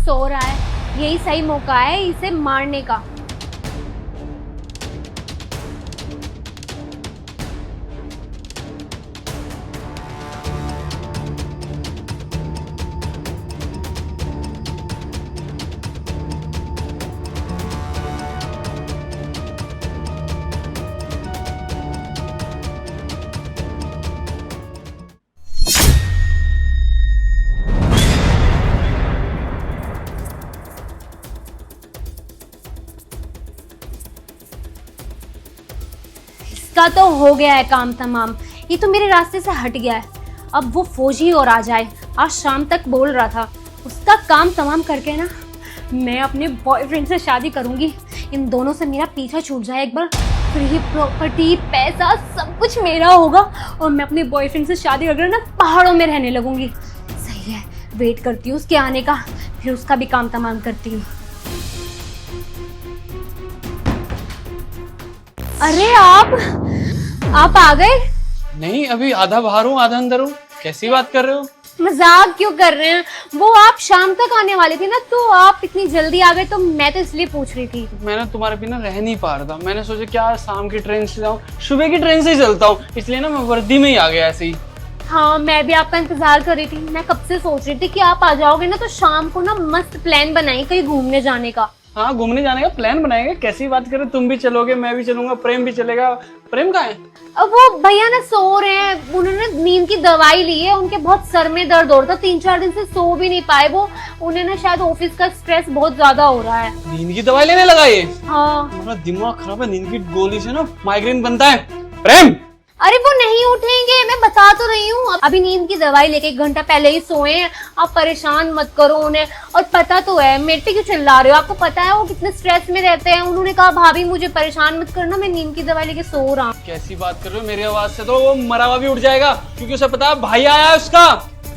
सो रहा है, यही सही मौका है इसे मारने का। इसका तो हो गया है काम तमाम, ये तो मेरे रास्ते से हट गया है। अब वो फौजी और आ जाए, आज शाम तक बोल रहा था, उसका काम तमाम करके ना मैं अपने बॉयफ्रेंड से शादी करूंगी। इन दोनों से मेरा पीछा छूट जाए एक बार, फिर ये प्रॉपर्टी पैसा सब कुछ मेरा होगा और मैं अपने बॉयफ्रेंड से शादी करके ना पहाड़ों में रहने लगूंगी। सही है, वेट करती हूँ उसके आने का, फिर उसका भी काम तमाम करती हूँ। अरे आप आ गए? नहीं, अभी आधा बाहर हूँ आधा अंदर हूँ। कैसी बात कर रहे हो? मजाक क्यों कर रहे हैं? वो आप शाम तक आने वाले थे ना, तो आप इतनी जल्दी आ गए, तो मैं तो इसलिए पूछ रही थी। मैंने तुम्हारे बिना रह नहीं पा रहा था। मैंने सोचा क्या शाम की ट्रेन से जाऊँ, सुबह की ट्रेन से ही चलता हूँ, इसलिए ना मैं वर्दी में ही आ गया ऐसे ही। हाँ, मैं भी आपका इंतजार कर रही थी। मैं कब से सोच रही थी कि आप आ जाओगे ना, तो शाम को ना मस्त प्लान बनाई कहीं घूमने जाने का। हाँ, घूमने जाने का प्लान बनाएंगे। कैसी बात कर रहे हो? तुम भी चलोगे, मैं भी चलूंगा, प्रेम भी चलेगा। प्रेम कहाँ है? अब वो भैया ना सो रहे हैं, उन्होंने नींद की दवाई ली है, उनके बहुत सर में दर्द हो रहा था, 3-4 दिन से सो भी नहीं पाए वो। उन्हें ना शायद ऑफिस का स्ट्रेस बहुत ज्यादा हो रहा है। नींद की दवाई लेने लगा ये? हाँ। हमारा दिमाग खराब है, नींद की गोली से ना माइग्रेन बनता है। प्रेम, अरे वो नहीं उठेंगे, मैं बता तो रही हूँ। अभी नींद की दवाई लेके 1 घंटा पहले ही सोए हैं। आप परेशान मत करो उन्हें। और पता तो है मेरे पे क्यों चिल्ला रहे हो, आपको पता है वो कितने स्ट्रेस में रहते हैं। उन्होंने कहा भाभी मुझे परेशान मत करना, मैं नींद की दवाई लेके सो रहा हूँ। कैसी बात कर रहे हो? मेरी आवाज से तो वो मरा हुआ भी उठ जाएगा, क्योंकि उसे पता है भाई आया है उसका।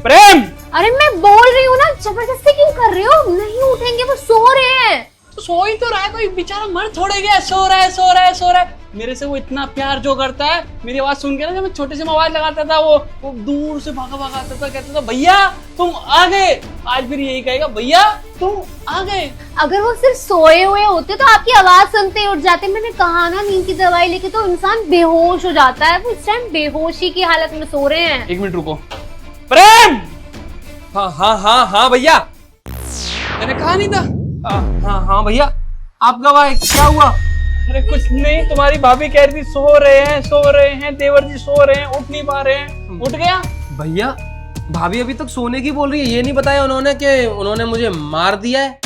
प्रेम, अरे मैं बोल रही हूँ ना, जबरदस्ती क्यों कर रहे हो? नहीं उठेंगे, वो सो रहे हैं। तो सो ही तो रहा है, कोई बेचारा मर थोड़े गया। सो रहा है, सो रहा है, सो रहा है। मेरे से वो इतना प्यार जो करता है, मेरी आवाज सुन के ना, जब मैं छोटे से आवाज लगाता था वो दूर से भागा भागा आता था, कहता था भैया तुम आ गए। आज फिर यही कहेगा, भैया तुम आ गए। अगर वो सिर्फ सोए हुए होते तो आपकी आवाज सुनते ही उठ जाते। मैंने कहा ना, नींद की दवाई लेके तो इंसान बेहोश हो जाता है। वो इस टाइम बेहोशी की हालत में सो रहे हैं। 1 मिनट रुको। प्रेम! हाँ हाँ हाँ हाँ भैया, मैंने कहा नहीं था? हाँ हाँ भैया, आप कब आए? क्या हुआ? अरे कुछ नहीं, तुम्हारी भाभी कह रही थी सो रहे हैं, देवर जी सो रहे हैं, उठ नहीं पा रहे हैं। उठ गया भैया, भाभी अभी तक सोने की बोल रही है, ये नहीं बताया उन्होंने कि उन्होंने मुझे मार दिया है।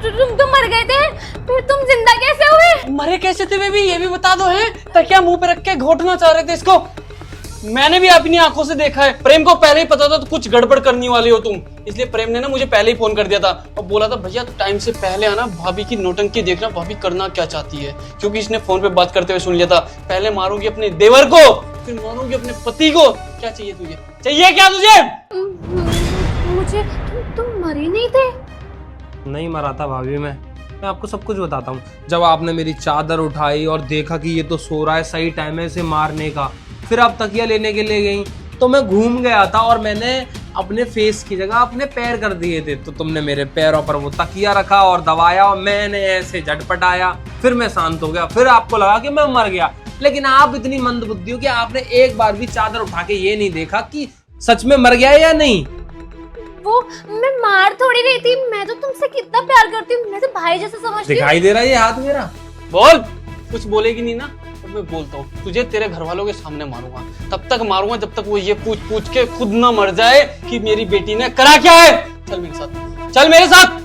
तुम तो मर गए थे, फिर तुम जिंदा कैसे हुए? मरे कैसे थे बेबी, ये भी बता दो। है तकिया मुंह पे रख के घोटना चाह रहे थे इसको। मैंने भी अपनी आंखों से देखा है। प्रेम को पहले ही पता था तो कुछ गड़बड़ करने वाली हो तुम, इसलिए प्रेम ने ना मुझे पहले ही फोन कर दिया था और बोला था भैया टाइम से पहले आना, भाभी की नौटंकी देखना, भाभी करना क्या चाहती है। क्योंकि इसने फोन पे बात करते हुए सुन लिया था, पहले मारूंगी अपने देवर को, फिर मारूंगी अपने पति को। क्या चाहिए तुझे? चाहिए क्या तुझे? मुझे तुम मरे नहीं थे? नहीं मरा था भाभी, मैं आपको सब कुछ बताता हूँ। जब आपने मेरी चादर उठाई और देखा कि ये तो सो रहा है, सही टाइम है इसे मारने का, फिर आप तकिया लेने के लिए गई, तो मैं घूम गया था और मैंने अपने फेस की जगह अपने पैर कर दिए थे। तो तुमने मेरे पैरों पर वो तकिया रखा और दबाया और मैंने ऐसे झटपटाया, फिर मैं शांत हो गया। फिर आपको लगा कि मैं मर गया, लेकिन आप इतनी मंदबुद्धि हो कि आपने एक बार भी चादर उठा के ये नहीं देखा कि सच में मर गया या नहीं। वो मैं मार थोड़ी रही थी, मैं तो तुमसे कितना प्यार करती हूँ, मैं तो भाई जैसा समझती हूँ। दिखाई दे रहा है ये हाथ मेरा? बोल, कुछ बोलेगी नहीं ना? अब मैं बोलता हूँ, तुझे तेरे घर वालों के सामने मारूंगा। तब तक मारूंगा जब तक वो ये पूछ पूछ के खुद ना मर जाए कि मेरी बेटी ने करा क्या है। चल मेरे साथ, चल मेरे साथ।